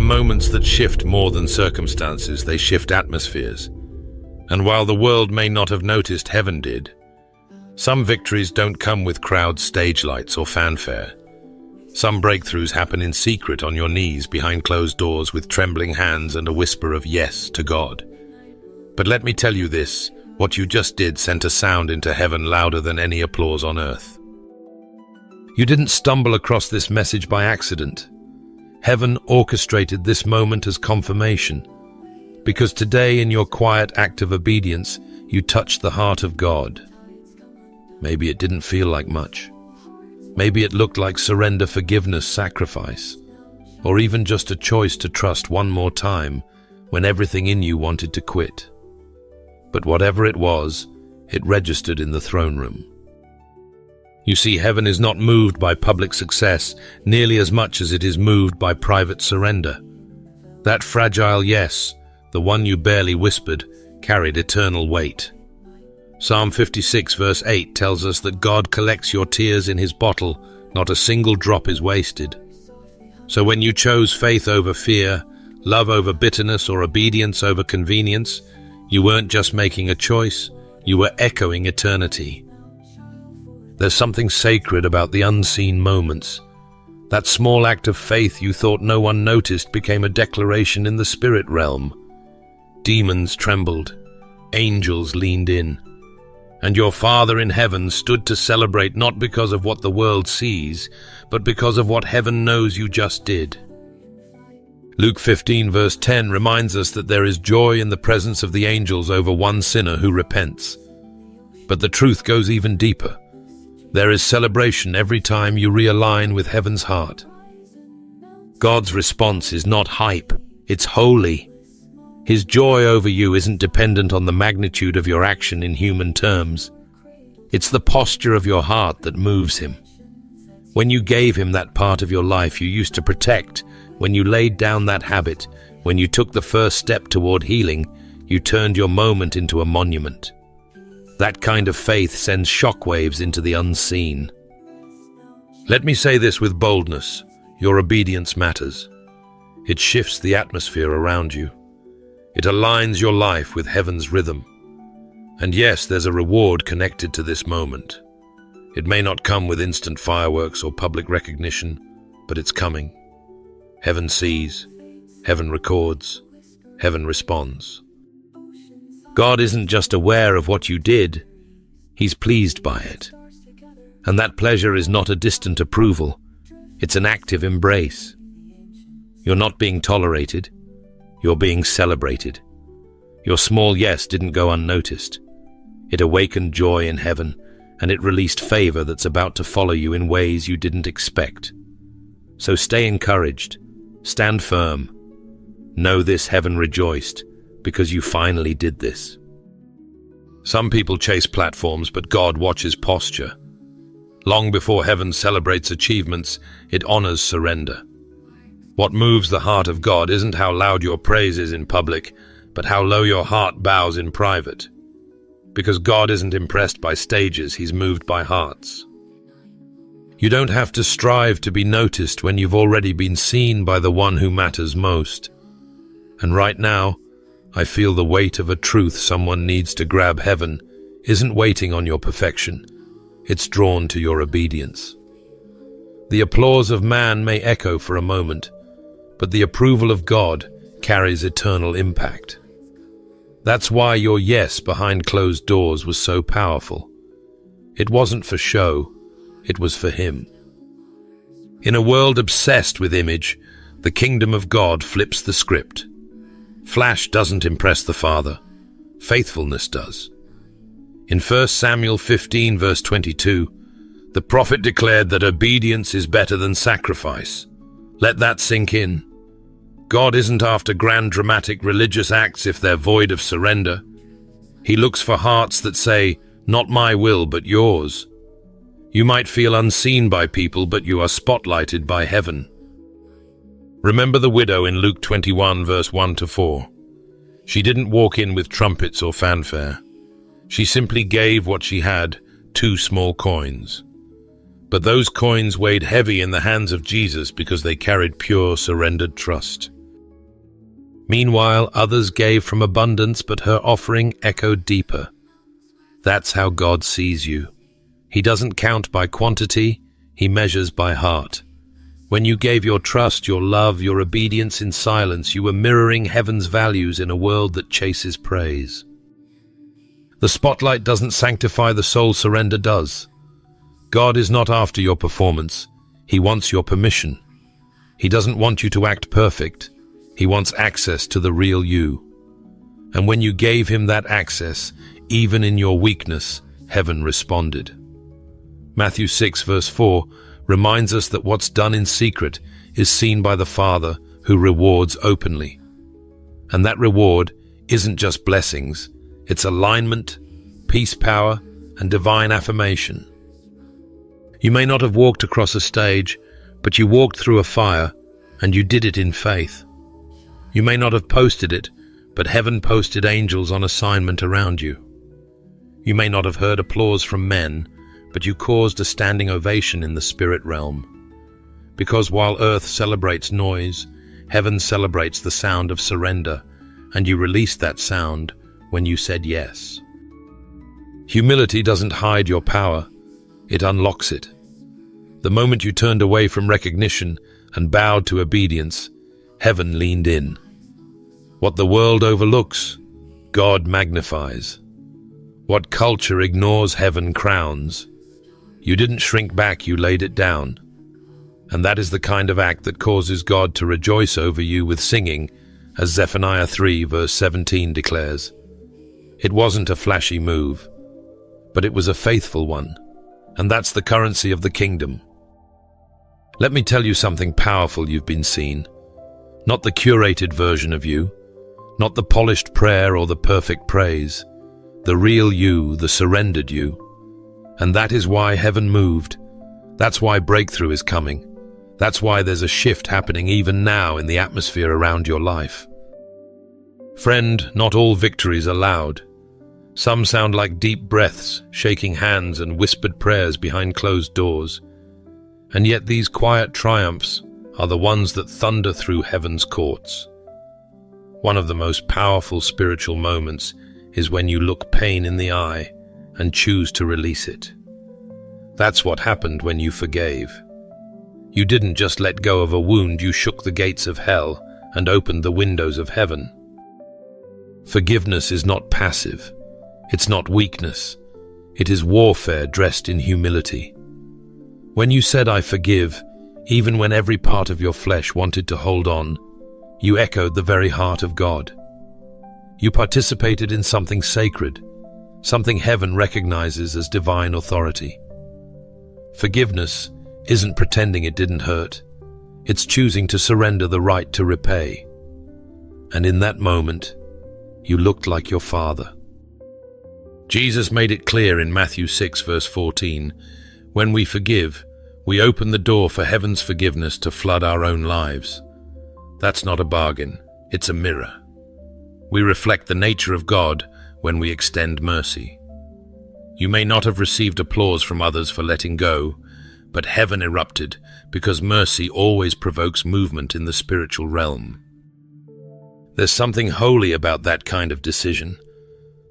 moments that shift more than circumstances, they shift atmospheres. And while the world may not have noticed, heaven did. Some victories don't come with crowd stage lights or fanfare. Some breakthroughs happen in secret on your knees behind closed doors with trembling hands and a whisper of yes to God. But let me tell you this, what you just did sent a sound into heaven louder than any applause on earth. You didn't stumble across this message by accident. Heaven orchestrated this moment as confirmation, because today in your quiet act of obedience, you touched the heart of God. Maybe it didn't feel like much. Maybe it looked like surrender, forgiveness, sacrifice, or even just a choice to trust one more time when everything in you wanted to quit. But whatever it was, it registered in the throne room. You see, heaven is not moved by public success nearly as much as it is moved by private surrender. That fragile yes, the one you barely whispered, carried eternal weight. Psalm 56 verse 8 tells us that God collects your tears in his bottle, not a single drop is wasted. So when you chose faith over fear, love over bitterness, or obedience over convenience, you weren't just making a choice, you were echoing eternity. There's something sacred about the unseen moments. That small act of faith you thought no one noticed became a declaration in the spirit realm. Demons trembled, angels leaned in, and your Father in heaven stood to celebrate not because of what the world sees, but because of what heaven knows you just did. Luke 15 verse 10 reminds us that there is joy in the presence of the angels over one sinner who repents. But the truth goes even deeper. There is celebration every time you realign with heaven's heart. God's response is not hype, it's holy. His joy over you isn't dependent on the magnitude of your action in human terms. It's the posture of your heart that moves him. When you gave him that part of your life you used to protect, when you laid down that habit, when you took the first step toward healing, you turned your moment into a monument. That kind of faith sends shockwaves into the unseen. Let me say this with boldness, your obedience matters. It shifts the atmosphere around you. It aligns your life with heaven's rhythm. And yes, there's a reward connected to this moment. It may not come with instant fireworks or public recognition, but it's coming. Heaven sees, heaven records, heaven responds. God isn't just aware of what you did, he's pleased by it. And that pleasure is not a distant approval, it's an active embrace. You're not being tolerated, you're being celebrated. Your small yes didn't go unnoticed. It awakened joy in heaven, and it released favor that's about to follow you in ways you didn't expect. So stay encouraged, stand firm. Know this, heaven rejoiced, because you finally did this. Some people chase platforms, but God watches posture. Long before heaven celebrates achievements, it honors surrender. What moves the heart of God isn't how loud your praise is in public, but how low your heart bows in private. Because God isn't impressed by stages, he's moved by hearts. You don't have to strive to be noticed when you've already been seen by the one who matters most. And right now, I feel the weight of a truth someone needs to grab. Heaven isn't waiting on your perfection. It's drawn to your obedience. The applause of man may echo for a moment, but the approval of God carries eternal impact. That's why your yes behind closed doors was so powerful. It wasn't for show, it was for him. In a world obsessed with image, the kingdom of God flips the script. Flash doesn't impress the Father, faithfulness does. In 1 Samuel 15 verse 22, the prophet declared that obedience is better than sacrifice. Let that sink in. God isn't after grand dramatic religious acts if they're void of surrender. He looks for hearts that say, not my will but yours. You might feel unseen by people, but you are spotlighted by heaven. Remember the widow in Luke 21 verse 1-4. She didn't walk in with trumpets or fanfare. She simply gave what she had, 2 small coins. But those coins weighed heavy in the hands of Jesus because they carried pure, surrendered trust. Meanwhile, others gave from abundance, but her offering echoed deeper. That's how God sees you. He doesn't count by quantity, he measures by heart. When you gave your trust, your love, your obedience in silence, you were mirroring heaven's values in a world that chases praise. The spotlight doesn't sanctify the soul, surrender does. God is not after your performance, he wants your permission. He doesn't want you to act perfect, he wants access to the real you. And when you gave him that access, even in your weakness, heaven responded. Matthew 6 verse 4 reminds us that what's done in secret is seen by the Father who rewards openly. And that reward isn't just blessings, it's alignment, peace power, and divine affirmation. You may not have walked across a stage, but you walked through a fire, and you did it in faith. You may not have posted it, but heaven posted angels on assignment around you. You may not have heard applause from men, but you caused a standing ovation in the spirit realm. Because while earth celebrates noise, heaven celebrates the sound of surrender, and you released that sound when you said yes. Humility doesn't hide your power, it unlocks it. The moment you turned away from recognition and bowed to obedience, heaven leaned in. What the world overlooks, God magnifies. What culture ignores, heaven crowns. You didn't shrink back, you laid it down. And that is the kind of act that causes God to rejoice over you with singing, as Zephaniah 3 verse 17 declares. It wasn't a flashy move, but it was a faithful one, and that's the currency of the kingdom. Let me tell you something powerful you've been seen. Not the curated version of you, not the polished prayer or the perfect praise, the real you, the surrendered you. And that is why heaven moved. That's why breakthrough is coming. That's why there's a shift happening even now in the atmosphere around your life. Friend, not all victories are loud. Some sound like deep breaths, shaking hands, and whispered prayers behind closed doors. And yet these quiet triumphs are the ones that thunder through heaven's courts. One of the most powerful spiritual moments is when you look pain in the eye and choose to release it. That's what happened when you forgave. You didn't just let go of a wound, you shook the gates of hell and opened the windows of heaven. Forgiveness is not passive. It's not weakness. It is warfare dressed in humility. When you said, "I forgive," even when every part of your flesh wanted to hold on, you echoed the very heart of God. You participated in something sacred, something heaven recognizes as divine authority. Forgiveness isn't pretending it didn't hurt. It's choosing to surrender the right to repay. And in that moment, you looked like your Father. Jesus made it clear in Matthew 6 verse 14, when we forgive, we open the door for heaven's forgiveness to flood our own lives. That's not a bargain, it's a mirror. We reflect the nature of God when we extend mercy. You may not have received applause from others for letting go, but heaven erupted because mercy always provokes movement in the spiritual realm. There's something holy about that kind of decision.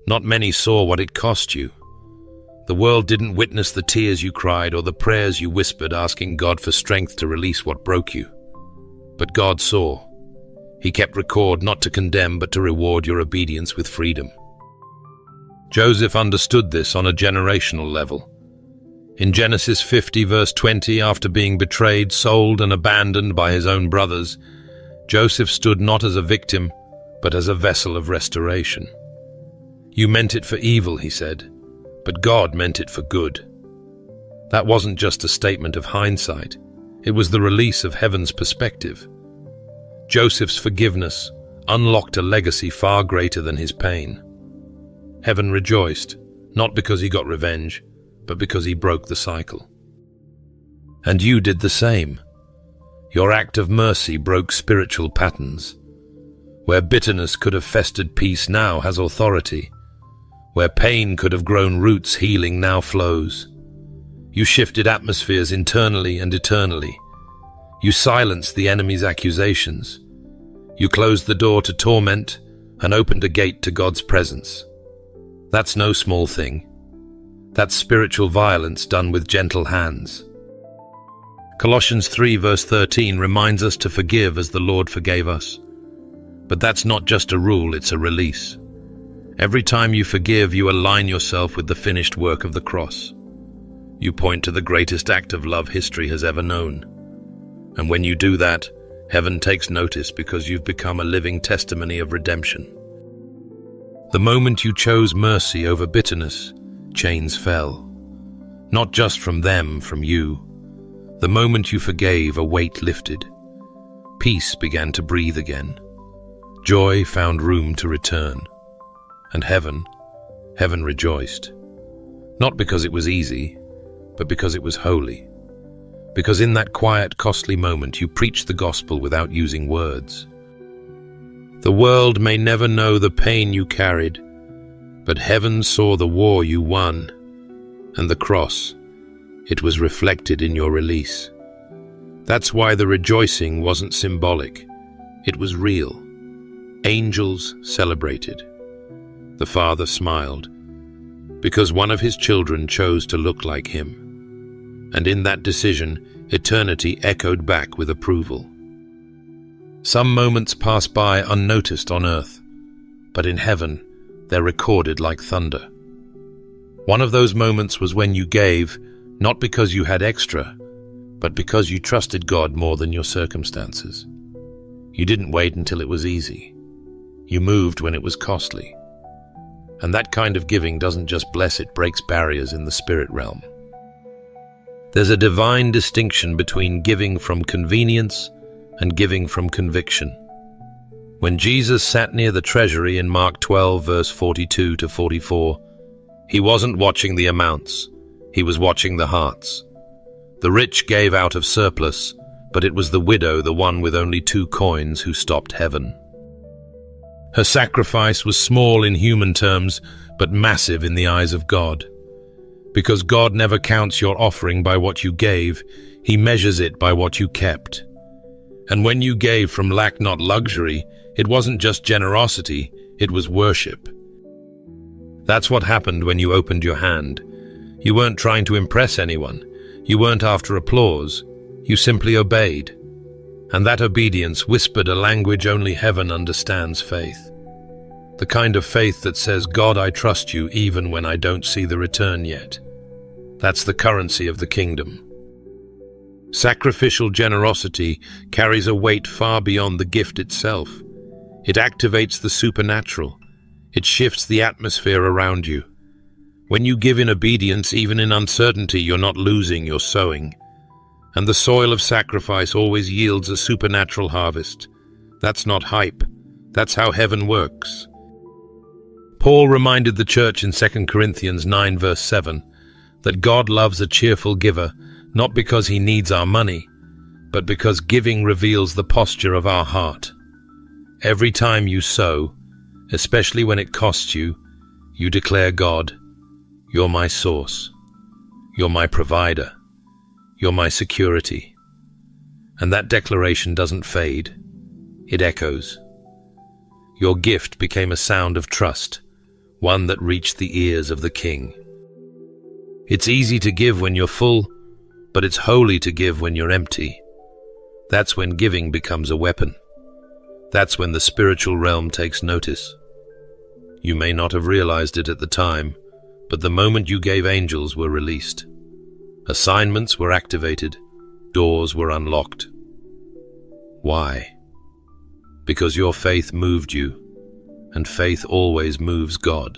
Not many saw what it cost you. The world didn't witness the tears you cried or the prayers you whispered asking God for strength to release what broke you. But God saw. He kept record not to condemn but to reward your obedience with freedom. Joseph understood this on a generational level. In Genesis 50 verse 20, after being betrayed, sold and abandoned by his own brothers, Joseph stood not as a victim, but as a vessel of restoration. You meant it for evil, he said, but God meant it for good. That wasn't just a statement of hindsight. It was the release of heaven's perspective. Joseph's forgiveness unlocked a legacy far greater than his pain. Heaven rejoiced, not because he got revenge, but because he broke the cycle. And you did the same. Your act of mercy broke spiritual patterns. Where bitterness could have festered, peace now has authority. Where pain could have grown roots, healing now flows. You shifted atmospheres internally and eternally. You silenced the enemy's accusations. You closed the door to torment and opened a gate to God's presence. That's no small thing. That's spiritual violence done with gentle hands. Colossians 3 verse 13 reminds us to forgive as the Lord forgave us. But that's not just a rule, it's a release. Every time you forgive, you align yourself with the finished work of the cross. You point to the greatest act of love history has ever known. And when you do that, heaven takes notice because you've become a living testimony of redemption. The moment you chose mercy over bitterness, chains fell. Not just from them, from you. The moment you forgave, a weight lifted. Peace began to breathe again. Joy found room to return. And heaven rejoiced. Not because it was easy, but because it was holy. Because in that quiet, costly moment, you preached the gospel without using words. The world may never know the pain you carried, but heaven saw the war you won, and the cross. It was reflected in your release. That's why the rejoicing wasn't symbolic. It was real. Angels celebrated. The Father smiled, because one of his children chose to look like him. And in that decision, eternity echoed back with approval. Some moments pass by unnoticed on earth, but in heaven, they're recorded like thunder. One of those moments was when you gave, not because you had extra, but because you trusted God more than your circumstances. You didn't wait until it was easy. You moved when it was costly. And that kind of giving doesn't just bless, it breaks barriers in the spirit realm. There's a divine distinction between giving from convenience and giving from conviction. When Jesus sat near the treasury in Mark 12, verse 42 to 44, he wasn't watching the amounts, he was watching the hearts. The rich gave out of surplus, but it was the widow, the one with only 2 coins, who stopped heaven. Her sacrifice was small in human terms, but massive in the eyes of God. Because God never counts your offering by what you gave, he measures it by what you kept. And when you gave from lack, not luxury, it wasn't just generosity, it was worship. That's what happened when you opened your hand. You weren't trying to impress anyone. You weren't after applause. You simply obeyed. And that obedience whispered a language only heaven understands: faith. The kind of faith that says, God, I trust you even when I don't see the return yet. That's the currency of the kingdom. Sacrificial generosity carries a weight far beyond the gift itself. It activates the supernatural. It shifts the atmosphere around you. When you give in obedience, even in uncertainty, you're not losing, you're sowing. And the soil of sacrifice always yields a supernatural harvest. That's not hype. That's how heaven works. Paul reminded the church in 2 Corinthians 9 verse 7 that God loves a cheerful giver, not because he needs our money, but because giving reveals the posture of our heart. Every time you sow, especially when it costs you, you declare, God, you're my source, you're my provider, you're my security. And that declaration doesn't fade, it echoes. Your gift became a sound of trust, one that reached the ears of the King. It's easy to give when you're full, but it's holy to give when you're empty. That's when giving becomes a weapon. That's when the spiritual realm takes notice. You may not have realized it at the time, but the moment you gave, angels were released. Assignments were activated, doors were unlocked. Why? Because your faith moved you, and faith always moves God.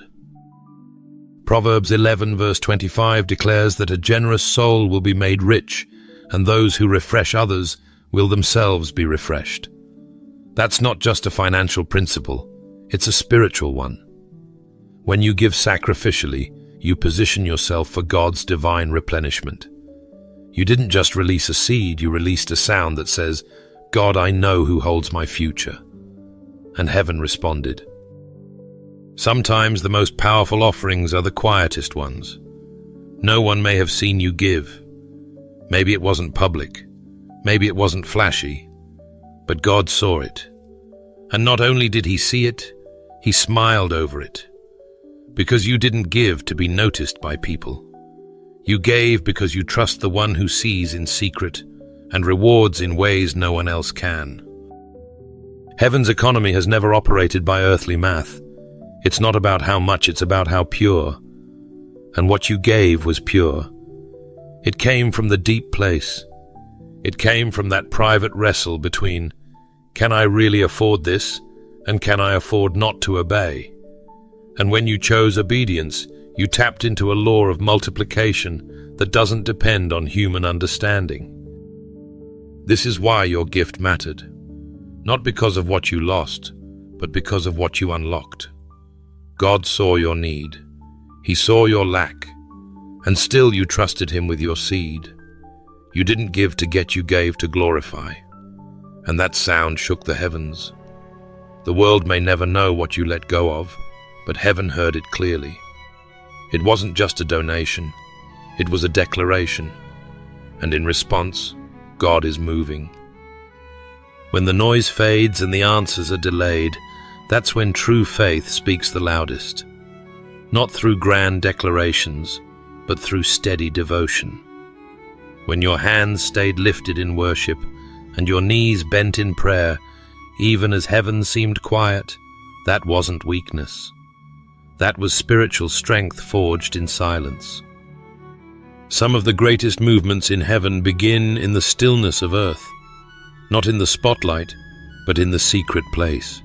Proverbs 11 verse 25 declares that a generous soul will be made rich, and those who refresh others will themselves be refreshed. That's not just a financial principle, it's a spiritual one. When you give sacrificially, you position yourself for God's divine replenishment. You didn't just release a seed, you released a sound that says, God, I know who holds my future. And heaven responded. Sometimes the most powerful offerings are the quietest ones. No one may have seen you give. Maybe it wasn't public. Maybe it wasn't flashy. But God saw it. And not only did he see it, he smiled over it. Because you didn't give to be noticed by people. You gave because you trust the one who sees in secret and rewards in ways no one else can. Heaven's economy has never operated by earthly math. It's not about how much, it's about how pure. And what you gave was pure. It came from the deep place. It came from that private wrestle between, can I really afford this, and can I afford not to obey? And when you chose obedience, you tapped into a law of multiplication that doesn't depend on human understanding. This is why your gift mattered. Not because of what you lost, but because of what you unlocked. God saw your need. He saw your lack. And still you trusted him with your seed. You didn't give to get, you gave to glorify. And that sound shook the heavens. The world may never know what you let go of, but heaven heard it clearly. It wasn't just a donation. It was a declaration. And in response, God is moving. When the noise fades and the answers are delayed, that's when true faith speaks the loudest. Not through grand declarations, but through steady devotion. When your hands stayed lifted in worship and your knees bent in prayer, even as heaven seemed quiet, that wasn't weakness. That was spiritual strength forged in silence. Some of the greatest movements in heaven begin in the stillness of earth, not in the spotlight, but in the secret place.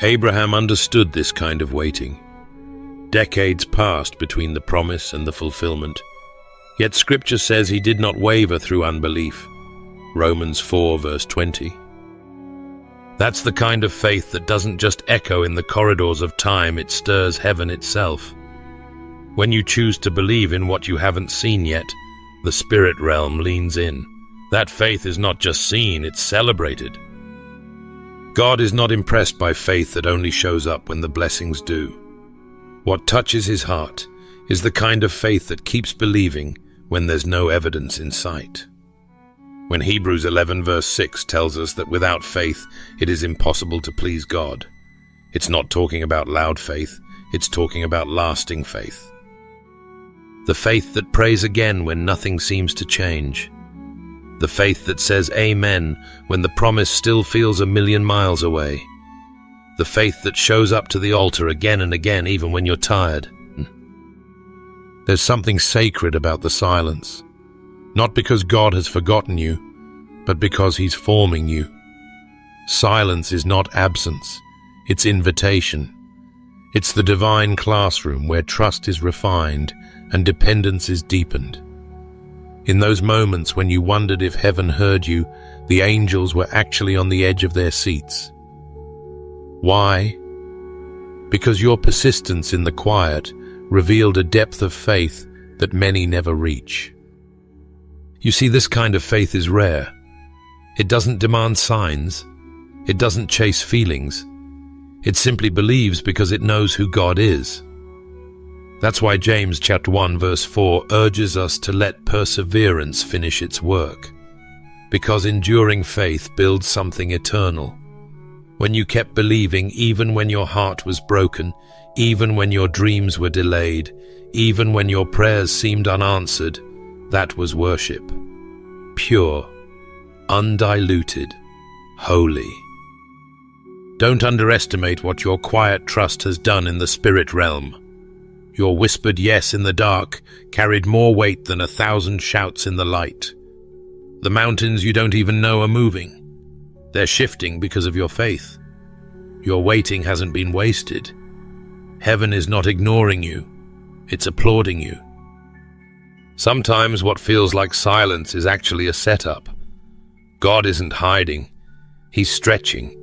Abraham understood this kind of waiting. Decades passed between the promise and the fulfillment, yet Scripture says he did not waver through unbelief. Romans 4 verse 20. That's the kind of faith that doesn't just echo in the corridors of time, it stirs heaven itself. When you choose to believe in what you haven't seen yet, the spirit realm leans in. That faith is not just seen, it's celebrated. God is not impressed by faith that only shows up when the blessings do. What touches his heart is the kind of faith that keeps believing when there's no evidence in sight. When Hebrews 11 verse 6 tells us that without faith it is impossible to please God, it's not talking about loud faith, it's talking about lasting faith. The faith that prays again when nothing seems to change. The faith that says amen when the promise still feels a million miles away. The faith that shows up to the altar again and again even when you're tired. There's something sacred about the silence. Not because God has forgotten you, but because he's forming you. Silence is not absence, it's invitation. It's the divine classroom where trust is refined and dependence is deepened. In those moments when you wondered if heaven heard you, the angels were actually on the edge of their seats. Why? Because your persistence in the quiet revealed a depth of faith that many never reach. You see, this kind of faith is rare. It doesn't demand signs. It doesn't chase feelings. It simply believes because it knows who God is. That's why James chapter 1 verse 4 urges us to let perseverance finish its work. Because enduring faith builds something eternal. When you kept believing even when your heart was broken, even when your dreams were delayed, even when your prayers seemed unanswered, that was worship. Pure, undiluted, holy. Don't underestimate what your quiet trust has done in the spirit realm. Your whispered yes in the dark carried more weight than 1,000 shouts in the light. The mountains you don't even know are moving. They're shifting because of your faith. Your waiting hasn't been wasted. Heaven is not ignoring you. It's applauding you. Sometimes what feels like silence is actually a setup. God isn't hiding. He's stretching.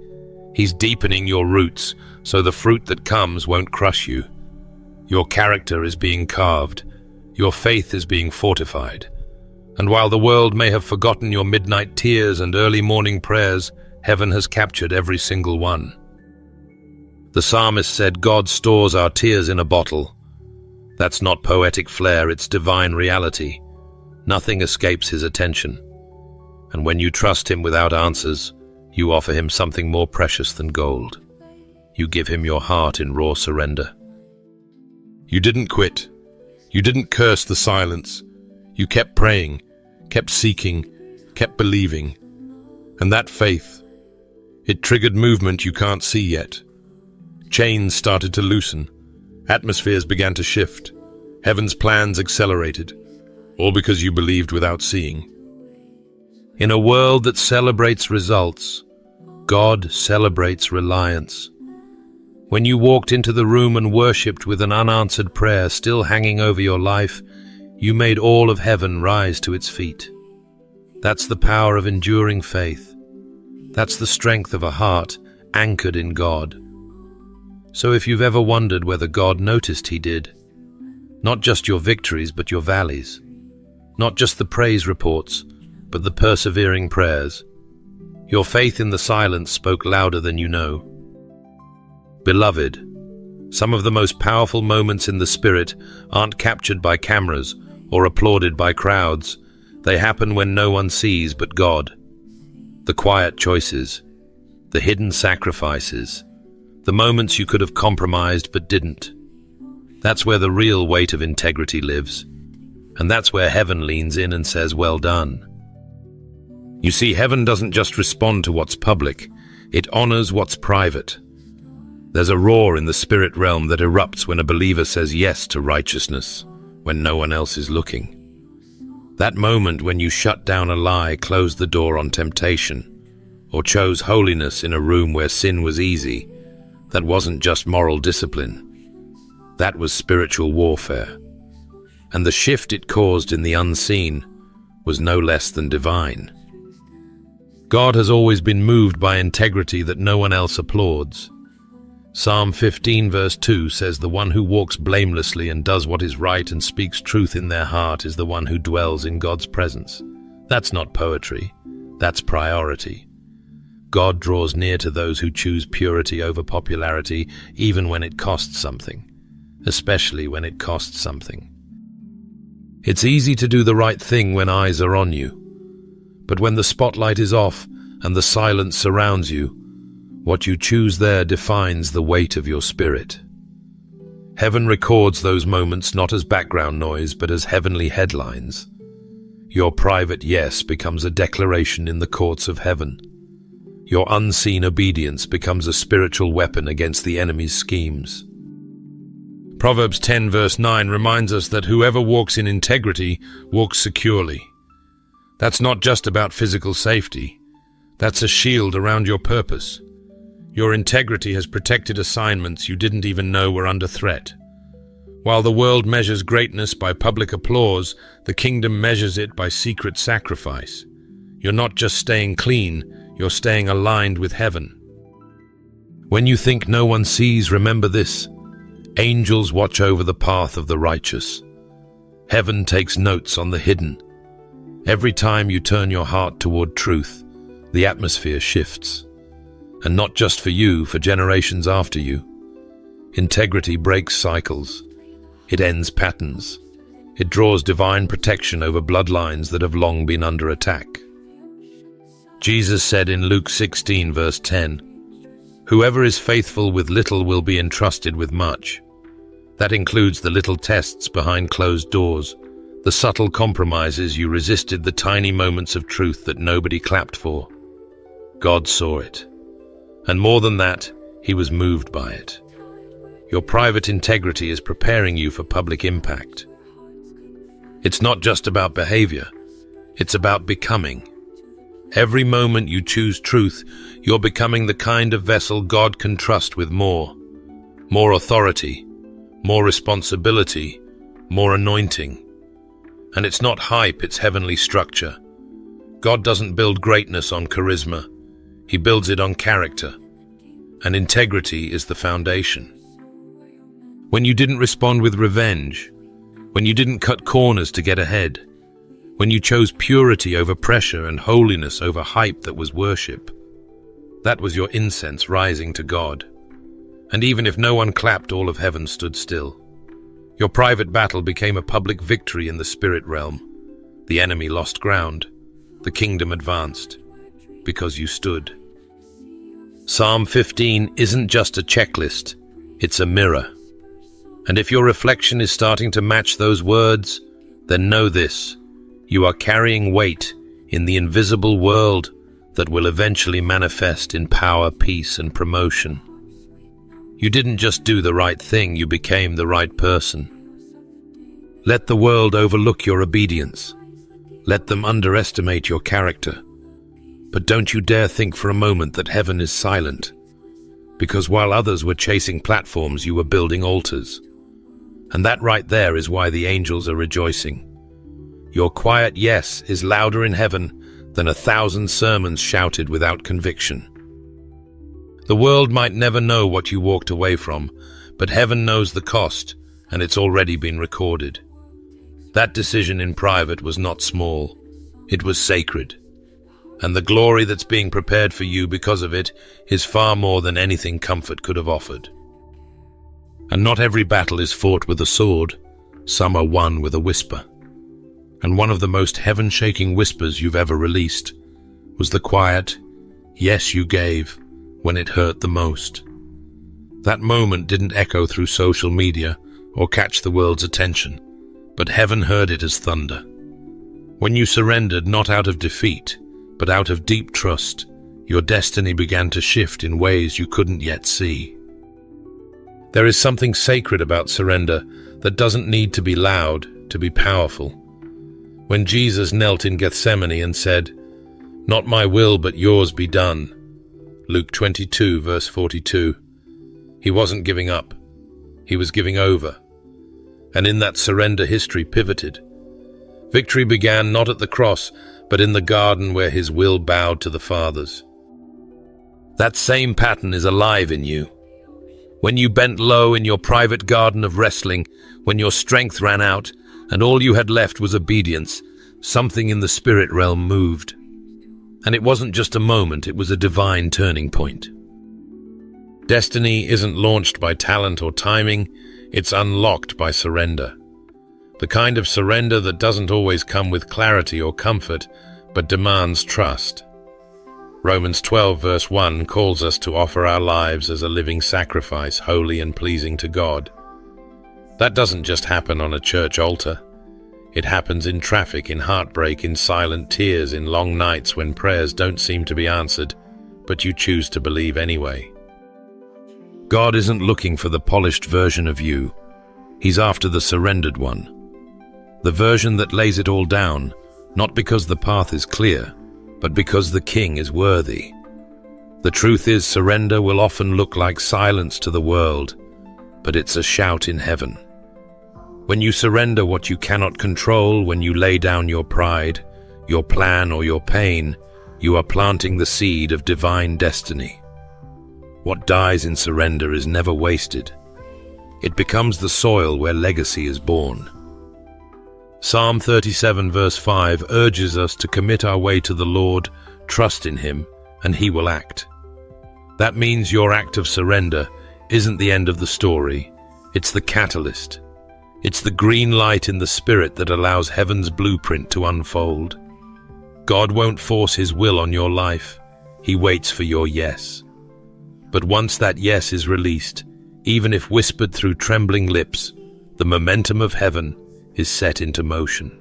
He's deepening your roots so the fruit that comes won't crush you. Your character is being carved. Your faith is being fortified. And while the world may have forgotten your midnight tears and early morning prayers, heaven has captured every single one. The psalmist said, God stores our tears in a bottle. That's not poetic flair, it's divine reality. Nothing escapes his attention. And when you trust him without answers, You offer him something more precious than gold. You give him your heart in raw surrender. You didn't quit. You didn't curse the silence. You kept praying, kept seeking, kept believing. And that faith, it triggered movement you can't see yet. Chains started to loosen. Atmospheres began to shift. Heaven's plans accelerated. All because you believed without seeing. In a world that celebrates results, God celebrates reliance. When you walked into the room and worshipped with an unanswered prayer still hanging over your life, you made all of heaven rise to its feet. That's the power of enduring faith. That's the strength of a heart anchored in God. So if you've ever wondered whether God noticed, he did. Not just your victories, but your valleys. Not just the praise reports, but the persevering prayers. Your faith in the silence spoke louder than you know. Beloved, some of the most powerful moments in the Spirit aren't captured by cameras or applauded by crowds. They happen when no one sees but God. The quiet choices, the hidden sacrifices, the moments you could have compromised but didn't. That's where the real weight of integrity lives. And that's where heaven leans in and says, well done. You see, heaven doesn't just respond to what's public, it honors what's private. There's a roar in the spirit realm that erupts when a believer says yes to righteousness, when no one else is looking. That moment when you shut down a lie, closed the door on temptation, or chose holiness in a room where sin was easy, that wasn't just moral discipline. That was spiritual warfare. And the shift it caused in the unseen was no less than divine. God has always been moved by integrity that no one else applauds. Psalm 15 verse 2 says, "The one who walks blamelessly and does what is right and speaks truth in their heart is the one who dwells in God's presence." That's not poetry, that's priority. God draws near to those who choose purity over popularity, even when it costs something, especially when it costs something. It's easy to do the right thing when eyes are on you, but when the spotlight is off and the silence surrounds you, what you choose there defines the weight of your spirit. Heaven records those moments not as background noise, but as heavenly headlines. Your private yes becomes a declaration in the courts of heaven. Your unseen obedience becomes a spiritual weapon against the enemy's schemes. Proverbs 10 verse 9 reminds us that whoever walks in integrity walks securely. That's not just about physical safety. That's a shield around your purpose. Your integrity has protected assignments you didn't even know were under threat. While the world measures greatness by public applause, the kingdom measures it by secret sacrifice. You're not just staying clean, you're staying aligned with heaven. When you think no one sees, remember this: angels watch over the path of the righteous. Heaven takes notes on the hidden. Every time you turn your heart toward truth, the atmosphere shifts. And not just for you, for generations after you. Integrity breaks cycles. It ends patterns. It draws divine protection over bloodlines that have long been under attack. Jesus said in Luke 16 verse 10, "Whoever is faithful with little will be entrusted with much." That includes the little tests behind closed doors, the subtle compromises you resisted, the tiny moments of truth that nobody clapped for. God saw it. And more than that, he was moved by it. Your private integrity is preparing you for public impact. It's not just about behavior, it's about becoming. Every moment you choose truth, you're becoming the kind of vessel God can trust with more authority, more responsibility, more anointing. And it's not hype, it's heavenly structure. God doesn't build greatness on charisma. He builds it on character, and integrity is the foundation. When you didn't respond with revenge, when you didn't cut corners to get ahead, when you chose purity over pressure and holiness over hype that was worship, that was your incense rising to God. And even if no one clapped, all of heaven stood still. Your private battle became a public victory in the spirit realm. The enemy lost ground, the kingdom advanced, because you stood. Psalm 15 isn't just a checklist, it's a mirror. And if your reflection is starting to match those words, then know this: you are carrying weight in the invisible world that will eventually manifest in power, peace, and promotion. You didn't just do the right thing, you became the right person. Let the world overlook your obedience. Let them underestimate your character. But don't you dare think for a moment that heaven is silent, because while others were chasing platforms, you were building altars. And that right there is why the angels are rejoicing. Your quiet yes is louder in heaven than 1,000 sermons shouted without conviction. The world might never know what you walked away from, but heaven knows the cost, and it's already been recorded. That decision in private was not small. It was sacred. And the glory that's being prepared for you because of it is far more than anything comfort could have offered. And not every battle is fought with a sword. Some are won with a whisper. And one of the most heaven-shaking whispers you've ever released was the quiet yes you gave when it hurt the most. That moment didn't echo through social media or catch the world's attention, but heaven heard it as thunder. When you surrendered not out of defeat, but out of deep trust, your destiny began to shift in ways you couldn't yet see. There is something sacred about surrender that doesn't need to be loud to be powerful. When Jesus knelt in Gethsemane and said, "Not my will, but yours be done," Luke 22, verse 42, he wasn't giving up. He was giving over. And in that surrender, history pivoted. Victory began not at the cross, but in the garden where his will bowed to the Father's. That same pattern is alive in you. When you bent low in your private garden of wrestling, when your strength ran out, and all you had left was obedience, something in the spirit realm moved. And it wasn't just a moment, it was a divine turning point. Destiny isn't launched by talent or timing, it's unlocked by surrender. The kind of surrender that doesn't always come with clarity or comfort, but demands trust. Romans 12 verse 1 calls us to offer our lives as a living sacrifice, holy and pleasing to God. That doesn't just happen on a church altar. It happens in traffic, in heartbreak, in silent tears, in long nights when prayers don't seem to be answered, but you choose to believe anyway. God isn't looking for the polished version of you. He's after the surrendered one. The version that lays it all down, not because the path is clear, but because the King is worthy. The truth is, surrender will often look like silence to the world, but it's a shout in heaven. When you surrender what you cannot control, when you lay down your pride, your plan, or your pain, you are planting the seed of divine destiny. What dies in surrender is never wasted. It becomes the soil where legacy is born. Psalm 37 verse 5 urges us to commit our way to the Lord, trust in Him, and He will act. That means your act of surrender isn't the end of the story, it's the catalyst. It's the green light in the spirit that allows heaven's blueprint to unfold. God won't force His will on your life, He waits for your yes. But once that yes is released, even if whispered through trembling lips, the momentum of heaven is set into motion.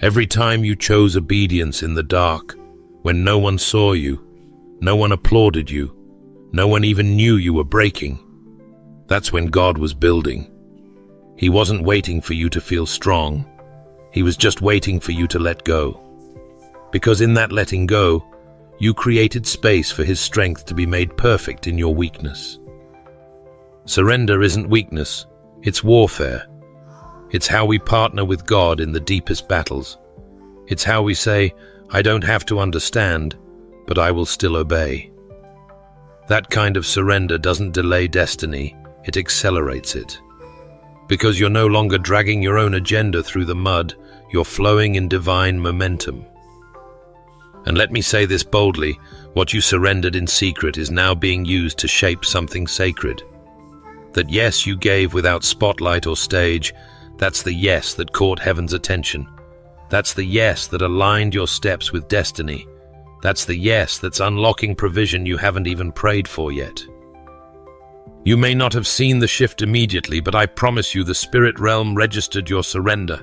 Every time you chose obedience in the dark, when no one saw you, no one applauded you, no one even knew you were breaking, that's when God was building. He wasn't waiting for you to feel strong. He was just waiting for you to let go. Because in that letting go, you created space for His strength to be made perfect in your weakness. Surrender isn't weakness, it's warfare. It's how we partner with God in the deepest battles. It's how we say, I don't have to understand, but I will still obey. That kind of surrender doesn't delay destiny, it accelerates it. Because you're no longer dragging your own agenda through the mud, you're flowing in divine momentum. And let me say this boldly, what you surrendered in secret is now being used to shape something sacred. That yes you gave without spotlight or stage, that's the yes that caught heaven's attention. That's the yes that aligned your steps with destiny. That's the yes that's unlocking provision you haven't even prayed for yet. You may not have seen the shift immediately, but I promise you the spirit realm registered your surrender.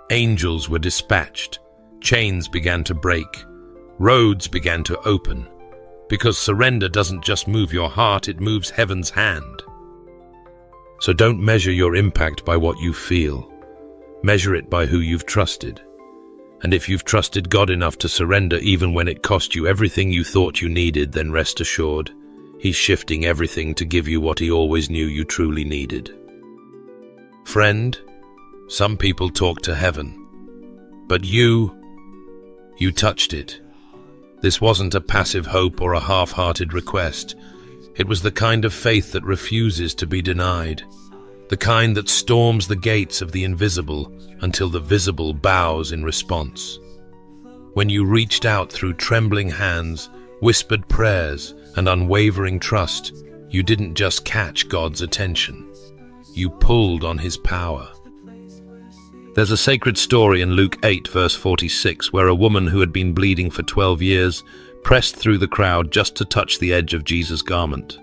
Angels were dispatched, chains began to break, roads began to open, because surrender doesn't just move your heart, it moves heaven's hand. So don't measure your impact by what you feel. Measure it by who you've trusted. And if you've trusted God enough to surrender even when it cost you everything you thought you needed, then rest assured, He's shifting everything to give you what He always knew you truly needed. Friend, some people talk to heaven, but you touched it. This wasn't a passive hope or a half-hearted request. It was the kind of faith that refuses to be denied, the kind that storms the gates of the invisible until the visible bows in response. When you reached out through trembling hands, whispered prayers, and unwavering trust, you didn't just catch God's attention. You pulled on His power. There's a sacred story in Luke 8, verse 46, where a woman who had been bleeding for 12 years pressed through the crowd just to touch the edge of Jesus' garment.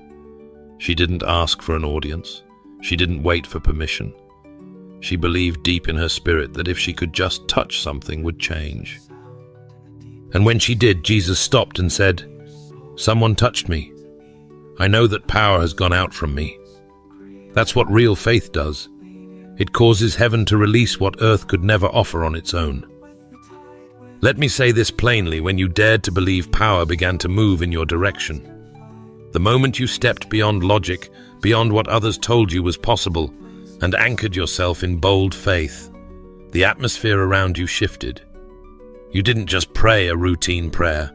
She didn't ask for an audience. She didn't wait for permission. She believed deep in her spirit that if she could just touch, something would change. And when she did, Jesus stopped and said, "Someone touched me. I know that power has gone out from me." That's what real faith does. It causes heaven to release what earth could never offer on its own. Let me say this plainly: when you dared to believe, power began to move in your direction. The moment you stepped beyond logic, beyond what others told you was possible, and anchored yourself in bold faith, the atmosphere around you shifted. You didn't just pray a routine prayer.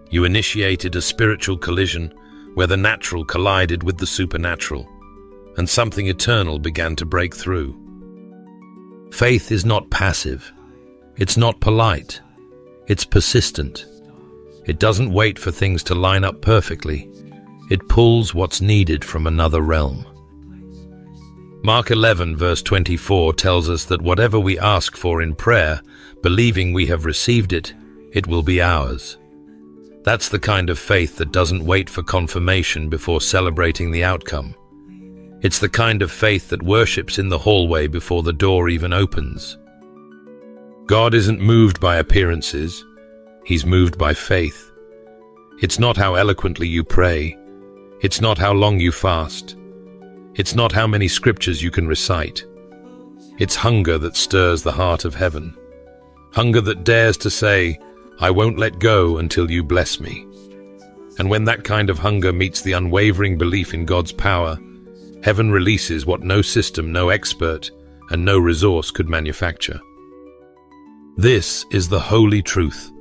You initiated a spiritual collision where the natural collided with the supernatural, and something eternal began to break through. Faith is not passive. It's not polite. It's persistent. It doesn't wait for things to line up perfectly. It pulls what's needed from another realm. Mark 11, verse 24 tells us that whatever we ask for in prayer, believing we have received it, it will be ours. That's the kind of faith that doesn't wait for confirmation before celebrating the outcome. It's the kind of faith that worships in the hallway before the door even opens. God isn't moved by appearances. He's moved by faith. It's not how eloquently you pray. It's not how long you fast. It's not how many scriptures you can recite. It's hunger that stirs the heart of heaven. Hunger that dares to say, "I won't let go until you bless me." And when that kind of hunger meets the unwavering belief in God's power, heaven releases what no system, no expert, and no resource could manufacture. This is the holy truth.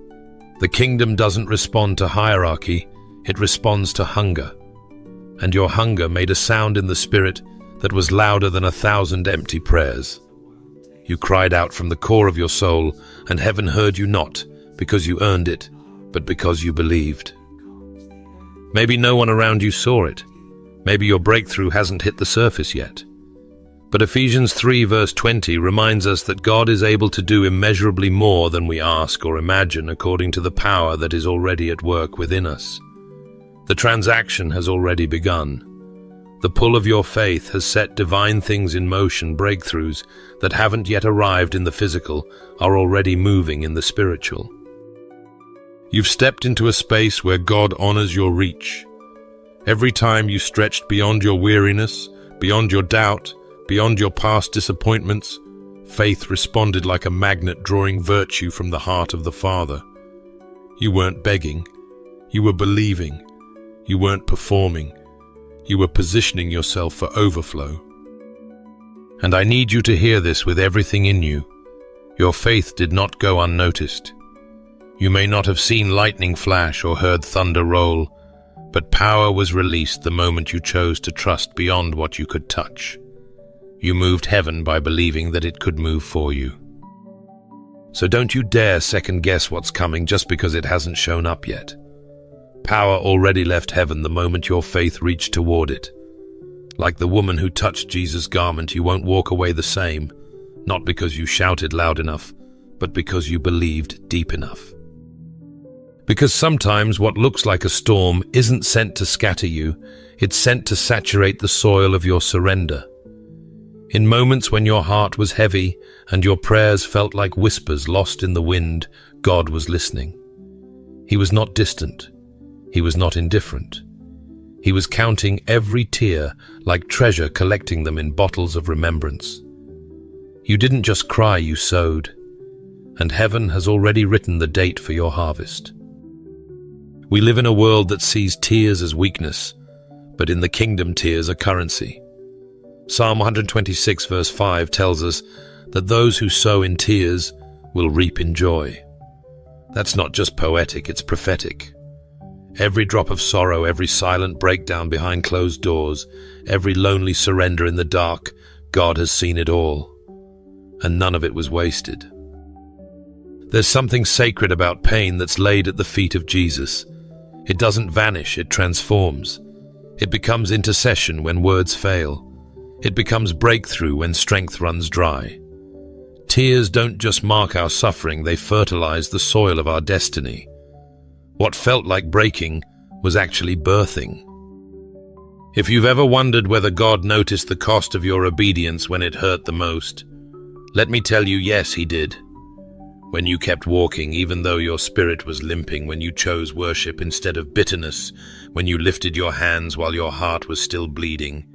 The kingdom doesn't respond to hierarchy, it responds to hunger. And your hunger made a sound in the spirit that was louder than 1,000 empty prayers. You cried out from the core of your soul, and heaven heard you not because you earned it, but because you believed. Maybe no one around you saw it. Maybe your breakthrough hasn't hit the surface yet. But Ephesians 3 verse 20 reminds us that God is able to do immeasurably more than we ask or imagine according to the power that is already at work within us. The transaction has already begun. The pull of your faith has set divine things in motion. Breakthroughs that haven't yet arrived in the physical are already moving in the spiritual. You've stepped into a space where God honors your reach. Every time you stretched beyond your weariness, beyond your doubt, beyond your past disappointments, faith responded like a magnet drawing virtue from the heart of the Father. You weren't begging. You were believing. You weren't performing. You were positioning yourself for overflow. And I need you to hear this with everything in you. Your faith did not go unnoticed. You may not have seen lightning flash or heard thunder roll, but power was released the moment you chose to trust beyond what you could touch. You moved heaven by believing that it could move for you. So don't you dare second-guess what's coming just because it hasn't shown up yet. Power already left heaven the moment your faith reached toward it. Like the woman who touched Jesus' garment, you won't walk away the same, not because you shouted loud enough, but because you believed deep enough. Because sometimes what looks like a storm isn't sent to scatter you, it's sent to saturate the soil of your surrender. In moments when your heart was heavy and your prayers felt like whispers lost in the wind, God was listening. He was not distant. He was not indifferent. He was counting every tear like treasure, collecting them in bottles of remembrance. You didn't just cry, you sowed, and heaven has already written the date for your harvest. We live in a world that sees tears as weakness, but in the kingdom tears are currency. Psalm 126 verse 5 tells us that those who sow in tears will reap in joy. That's not just poetic, it's prophetic. Every drop of sorrow, every silent breakdown behind closed doors, every lonely surrender in the dark, God has seen it all, and none of it was wasted. There's something sacred about pain that's laid at the feet of Jesus. It doesn't vanish, it transforms. It becomes intercession when words fail. It becomes breakthrough when strength runs dry. Tears don't just mark our suffering, they fertilize the soil of our destiny. What felt like breaking was actually birthing. If you've ever wondered whether God noticed the cost of your obedience when it hurt the most, let me tell you, yes, He did. When you kept walking, even though your spirit was limping, when you chose worship instead of bitterness, when you lifted your hands while your heart was still bleeding,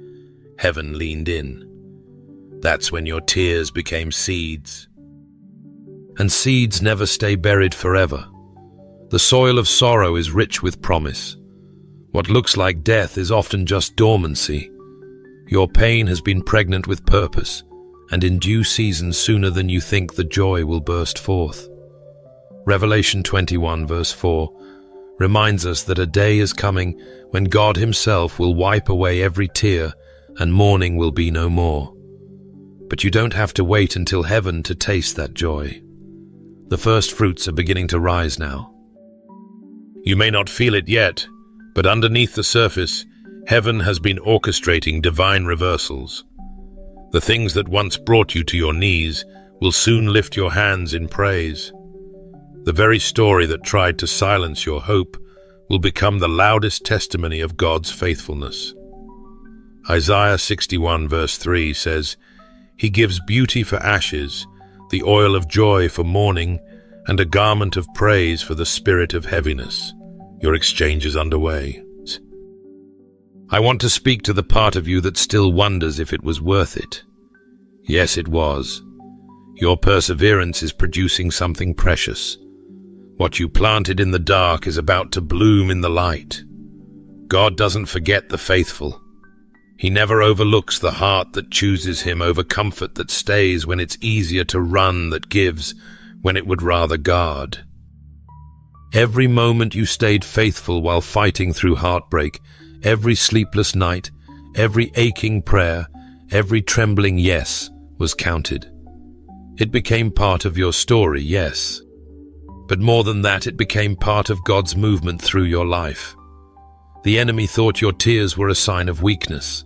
heaven leaned in. That's when your tears became seeds. And seeds never stay buried forever. The soil of sorrow is rich with promise. What looks like death is often just dormancy. Your pain has been pregnant with purpose, and in due season, sooner than you think, the joy will burst forth. Revelation 21 verse 4 reminds us that a day is coming when God Himself will wipe away every tear and mourning will be no more. But you don't have to wait until heaven to taste that joy. The first fruits are beginning to rise now. You may not feel it yet, but underneath the surface, heaven has been orchestrating divine reversals. The things that once brought you to your knees will soon lift your hands in praise. The very story that tried to silence your hope will become the loudest testimony of God's faithfulness. Isaiah 61 verse 3 says, He gives beauty for ashes, the oil of joy for mourning, and a garment of praise for the spirit of heaviness. Your exchange is underway. I want to speak to the part of you that still wonders if it was worth it. Yes, it was. Your perseverance is producing something precious. What you planted in the dark is about to bloom in the light. God doesn't forget the faithful. He never overlooks the heart that chooses Him over comfort that stays when it's easier to run, that gives when it would rather guard. Every moment you stayed faithful while fighting through heartbreak, every sleepless night, every aching prayer, every trembling yes was counted. It became part of your story, yes. But more than that, it became part of God's movement through your life. The enemy thought your tears were a sign of weakness.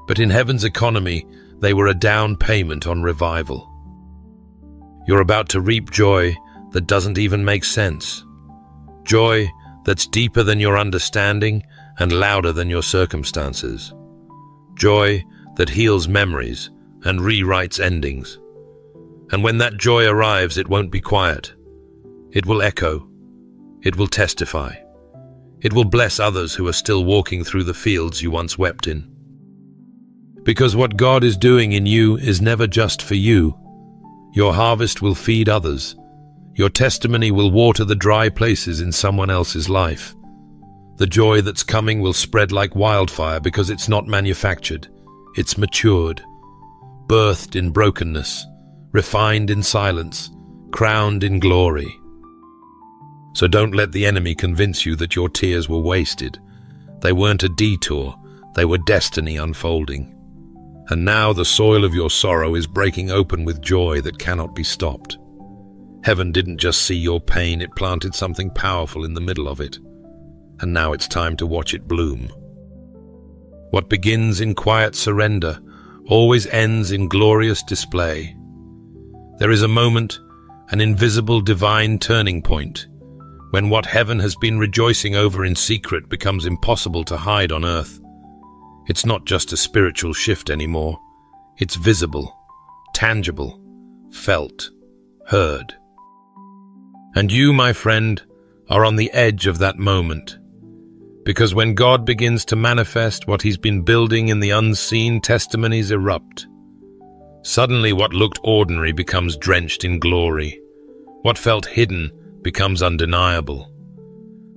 But in heaven's economy, they were a down payment on revival. You're about to reap joy that doesn't even make sense. Joy that's deeper than your understanding and louder than your circumstances. Joy that heals memories and rewrites endings. And when that joy arrives, it won't be quiet. It will echo. It will testify. It will bless others who are still walking through the fields you once wept in. Because what God is doing in you is never just for you. Your harvest will feed others. Your testimony will water the dry places in someone else's life. The joy that's coming will spread like wildfire because it's not manufactured. It's matured, birthed in brokenness, refined in silence, crowned in glory. So don't let the enemy convince you that your tears were wasted. They weren't a detour, they were destiny unfolding. And now the soil of your sorrow is breaking open with joy that cannot be stopped. Heaven didn't just see your pain, it planted something powerful in the middle of it. And now it's time to watch it bloom. What begins in quiet surrender always ends in glorious display. There is a moment, an invisible divine turning point, when what heaven has been rejoicing over in secret becomes impossible to hide on earth. It's not just a spiritual shift anymore. It's visible, tangible, felt, heard. And you, my friend, are on the edge of that moment. Because when God begins to manifest what he's been building in the unseen, testimonies erupt. Suddenly what looked ordinary becomes drenched in glory. What felt hidden becomes undeniable.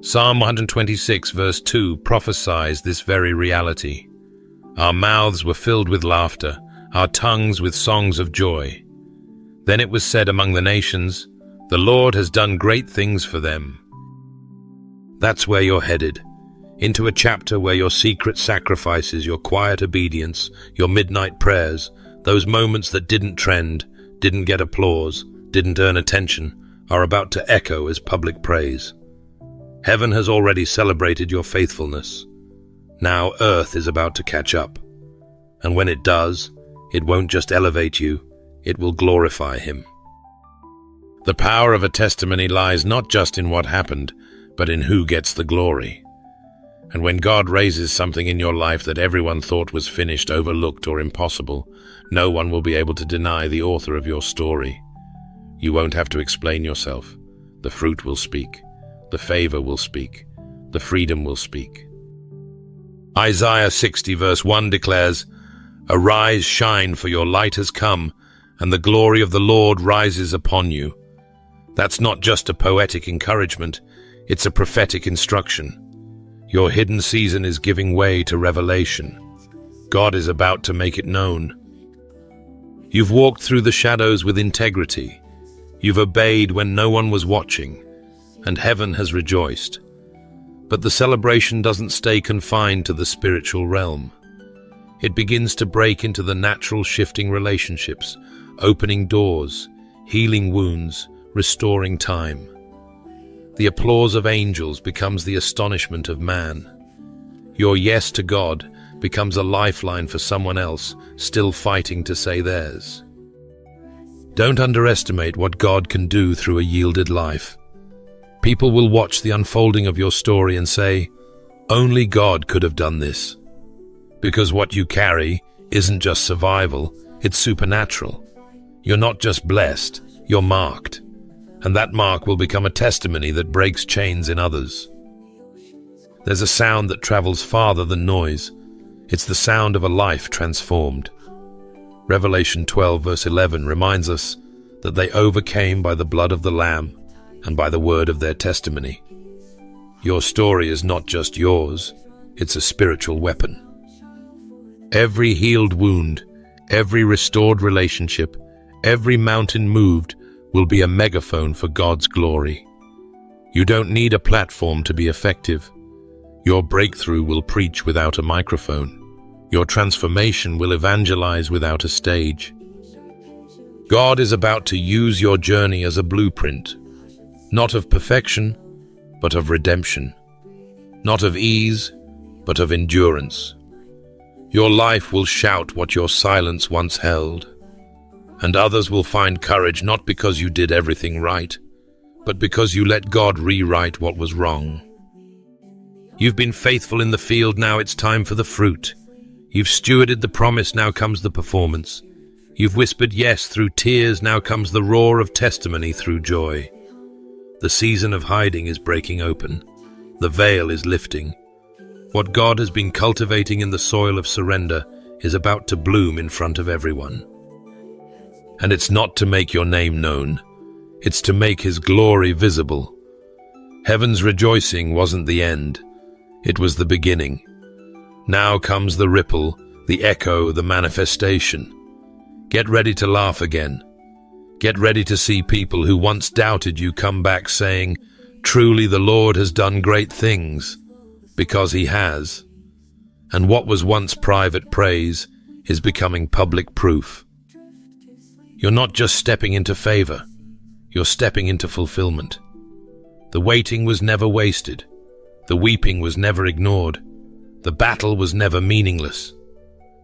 Psalm 126 verse 2 prophesies this very reality. Our mouths were filled with laughter, our tongues with songs of joy. Then it was said among the nations, the Lord has done great things for them. That's where you're headed, into a chapter where your secret sacrifices, your quiet obedience, your midnight prayers, those moments that didn't trend, didn't get applause, didn't earn attention, are about to echo as public praise. Heaven has already celebrated your faithfulness. Now earth is about to catch up. And when it does, it won't just elevate you, it will glorify him. The power of a testimony lies not just in what happened, but in who gets the glory. And when God raises something in your life that everyone thought was finished, overlooked, or impossible, no one will be able to deny the author of your story. You won't have to explain yourself. The fruit will speak. The favor will speak. The freedom will speak. Isaiah 60 verse 1 declares, Arise, shine, for your light has come, and the glory of the Lord rises upon you. That's not just a poetic encouragement, it's a prophetic instruction. Your hidden season is giving way to revelation. God is about to make it known. You've walked through the shadows with integrity. You've obeyed when no one was watching, and heaven has rejoiced. But the celebration doesn't stay confined to the spiritual realm. It begins to break into the natural shifting relationships, opening doors, healing wounds, restoring time. The applause of angels becomes the astonishment of man. Your yes to God becomes a lifeline for someone else still fighting to say theirs. Don't underestimate what God can do through a yielded life. People will watch the unfolding of your story and say, only God could have done this. Because what you carry isn't just survival, it's supernatural. You're not just blessed, you're marked. And that mark will become a testimony that breaks chains in others. There's a sound that travels farther than noise. It's the sound of a life transformed. Revelation 12 verse 11 reminds us that they overcame by the blood of the Lamb and by the word of their testimony. Your story is not just yours, it's a spiritual weapon. Every healed wound, every restored relationship, every mountain moved will be a megaphone for God's glory. You don't need a platform to be effective. Your breakthrough will preach without a microphone. Your transformation will evangelize without a stage. God is about to use your journey as a blueprint, not of perfection, but of redemption. Not of ease, but of endurance. Your life will shout what your silence once held, and others will find courage not because you did everything right, but because you let God rewrite what was wrong. You've been faithful in the field, now it's time for the fruit. You've stewarded the promise, now comes the performance. You've whispered yes through tears, now comes the roar of testimony through joy. The season of hiding is breaking open. The veil is lifting. What God has been cultivating in the soil of surrender is about to bloom in front of everyone. And it's not to make your name known. It's to make His glory visible. Heaven's rejoicing wasn't the end. It was the beginning. Now comes the ripple, the echo, the manifestation. Get ready to laugh again. Get ready to see people who once doubted you come back saying, truly the Lord has done great things, because He has. And what was once private praise is becoming public proof. You're not just stepping into favor, you're stepping into fulfillment. The waiting was never wasted. The weeping was never ignored. The battle was never meaningless.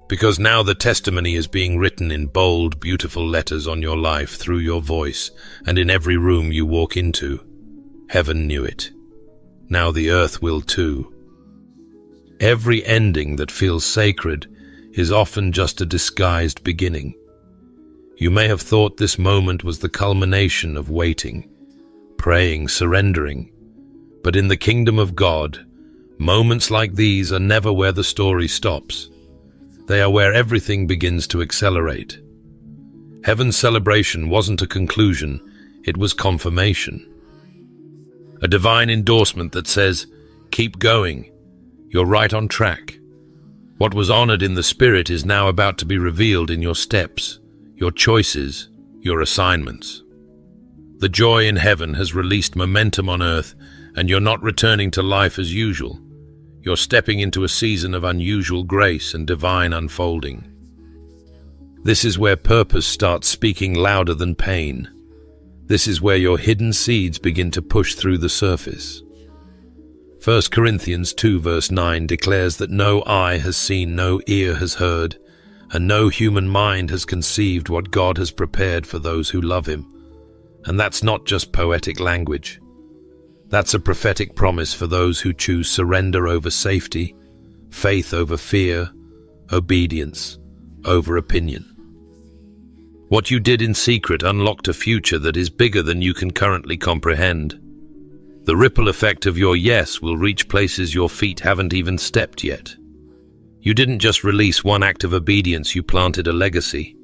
Because now the testimony is being written in bold, beautiful letters on your life through your voice and in every room you walk into. Heaven knew it. Now the earth will too. Every ending that feels sacred is often just a disguised beginning. You may have thought this moment was the culmination of waiting, praying, surrendering. But in the kingdom of God, moments like these are never where the story stops. They are where everything begins to accelerate. Heaven's celebration wasn't a conclusion, it was confirmation. A divine endorsement that says, keep going, you're right on track. What was honored in the spirit is now about to be revealed in your steps, your choices, your assignments. The joy in heaven has released momentum on earth, and you're not returning to life as usual. You're stepping into a season of unusual grace and divine unfolding. This is where purpose starts speaking louder than pain. This is where your hidden seeds begin to push through the surface. 1 Corinthians 2 verse 9 declares that no eye has seen, no ear has heard, and no human mind has conceived what God has prepared for those who love Him. And that's not just poetic language. That's a prophetic promise for those who choose surrender over safety, faith over fear, obedience over opinion. What you did in secret unlocked a future that is bigger than you can currently comprehend. The ripple effect of your yes will reach places your feet haven't even stepped yet. You didn't just release one act of obedience, you planted a legacy.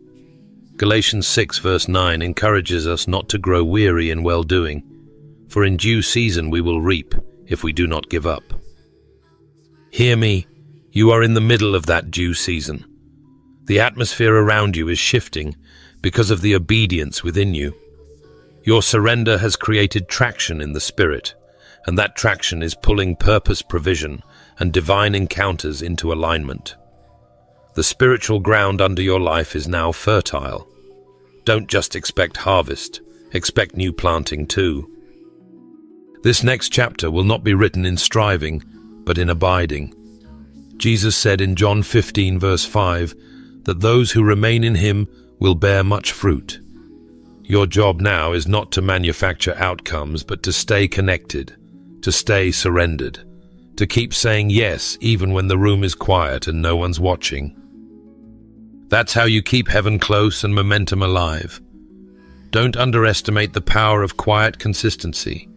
Galatians 6 verse 9 encourages us not to grow weary in well-doing, for in due season we will reap if we do not give up. Hear me, you are in the middle of that due season. The atmosphere around you is shifting because of the obedience within you. Your surrender has created traction in the spirit, and that traction is pulling purpose, provision, and divine encounters into alignment. The spiritual ground under your life is now fertile. Don't just expect harvest, expect new planting too. This next chapter will not be written in striving, but in abiding. Jesus said in John 15 verse 5 that those who remain in Him will bear much fruit. Your job now is not to manufacture outcomes, but to stay connected, to stay surrendered, to keep saying yes even when the room is quiet and no one's watching. That's how you keep heaven close and momentum alive. Don't underestimate the power of quiet consistency.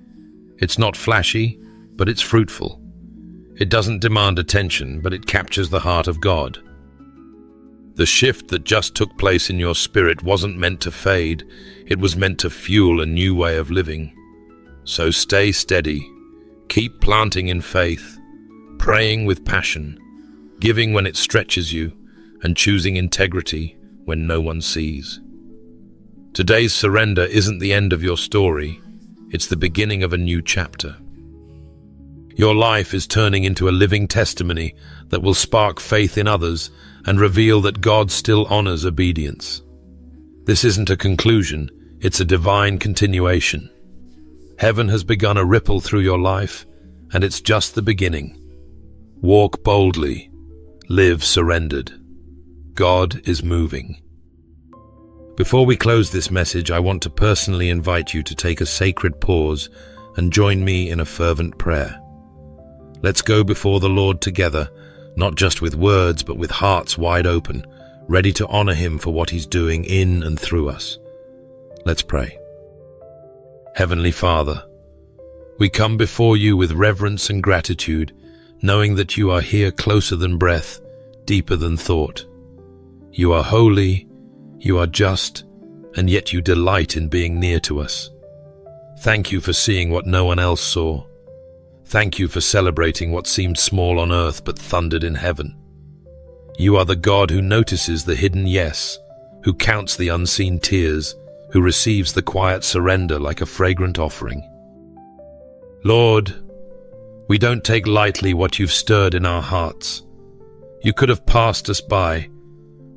It's not flashy, but it's fruitful. It doesn't demand attention, but it captures the heart of God. The shift that just took place in your spirit wasn't meant to fade, it was meant to fuel a new way of living. So stay steady, keep planting in faith, praying with passion, giving when it stretches you, and choosing integrity when no one sees. Today's surrender isn't the end of your story, it's the beginning of a new chapter. Your life is turning into a living testimony that will spark faith in others and reveal that God still honors obedience. This isn't a conclusion, it's a divine continuation. Heaven has begun a ripple through your life, and it's just the beginning. Walk boldly, live surrendered. God is moving. Before we close this message, I want to personally invite you to take a sacred pause and join me in a fervent prayer. Let's go before the Lord together, not just with words, but with hearts wide open, ready to honor Him for what He's doing in and through us. Let's pray. Heavenly Father, we come before You with reverence and gratitude, knowing that You are here closer than breath, deeper than thought. You are holy, You are just, and yet You delight in being near to us. Thank You for seeing what no one else saw. Thank You for celebrating what seemed small on earth but thundered in heaven. You are the God who notices the hidden yes, who counts the unseen tears, who receives the quiet surrender like a fragrant offering. Lord, we don't take lightly what You've stirred in our hearts. You could have passed us by,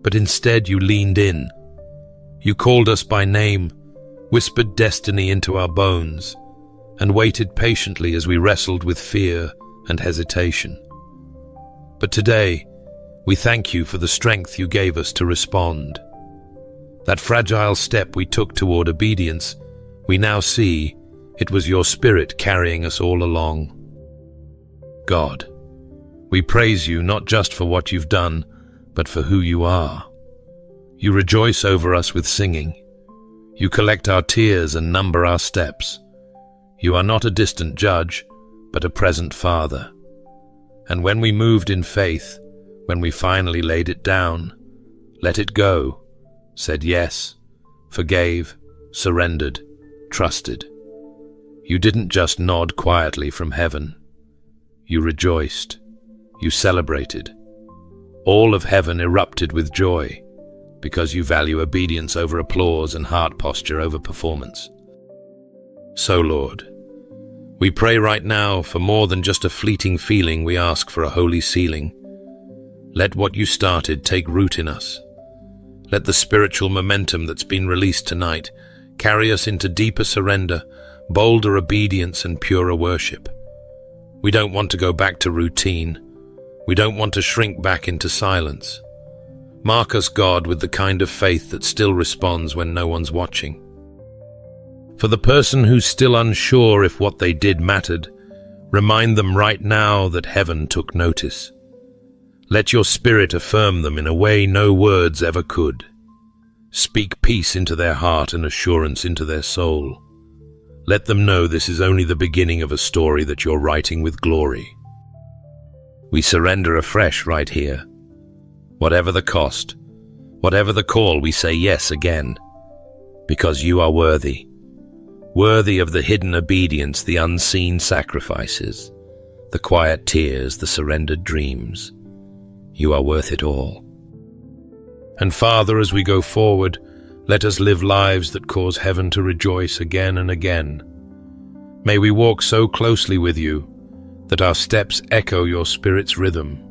but instead You leaned in. You called us by name, whispered destiny into our bones, and waited patiently as we wrestled with fear and hesitation. But today, we thank You for the strength You gave us to respond. That fragile step we took toward obedience, we now see It was your Spirit carrying us all along. God, we praise you not just for what you've done, but for who you are. You rejoice over us with singing. You collect our tears and number our steps. You are not a distant judge, but a present Father. And when we moved in faith, when we finally laid it down, let it go, said yes, forgave, surrendered, trusted, you didn't just nod quietly from heaven. You rejoiced. You celebrated. All of heaven erupted with joy, because you value obedience over applause and heart posture over performance. So, Lord, we pray right now for more than just a fleeting feeling. We ask for a holy sealing. Let what you started take root in us. Let the spiritual momentum that's been released tonight carry us into deeper surrender, bolder obedience, and purer worship. We don't want to go back to routine. We don't want to shrink back into silence. Mark us, God, with the kind of faith that still responds when no one's watching. For the person who's still unsure if what they did mattered, remind them right now that heaven took notice. Let your Spirit affirm them in a way no words ever could. Speak peace into their heart and assurance into their soul. Let them know this is only the beginning of a story that you're writing with glory. We surrender afresh right here. Whatever the cost, whatever the call, we say yes again. Because you are worthy. Worthy of the hidden obedience, the unseen sacrifices, the quiet tears, the surrendered dreams. You are worth it all. And Father, as we go forward, let us live lives that cause heaven to rejoice again and again. May we walk so closely with you that our steps echo your Spirit's rhythm.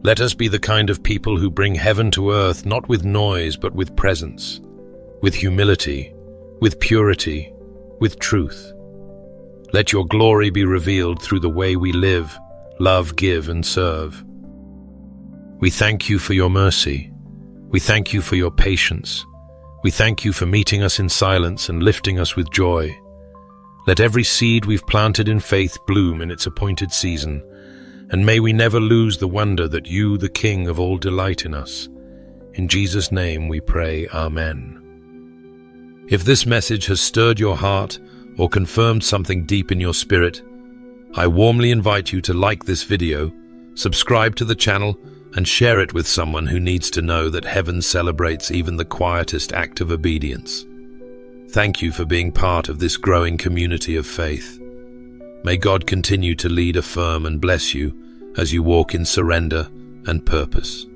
Let us be the kind of people who bring heaven to earth, not with noise, but with presence, with humility, with purity, with truth. Let your glory be revealed through the way we live, love, give, and serve. We thank you for your mercy. We thank you for your patience. We thank you for meeting us in silence and lifting us with joy. Let every seed we've planted in faith bloom in its appointed season, and may we never lose the wonder that you, the King of all, delight in us. In Jesus' name we pray, Amen. If this message has stirred your heart or confirmed something deep in your spirit, I warmly invite you to like this video, subscribe to the channel, and share it with someone who needs to know that heaven celebrates even the quietest act of obedience. Thank you for being part of this growing community of faith. May God continue to lead, affirm, and bless you as you walk in surrender and purpose.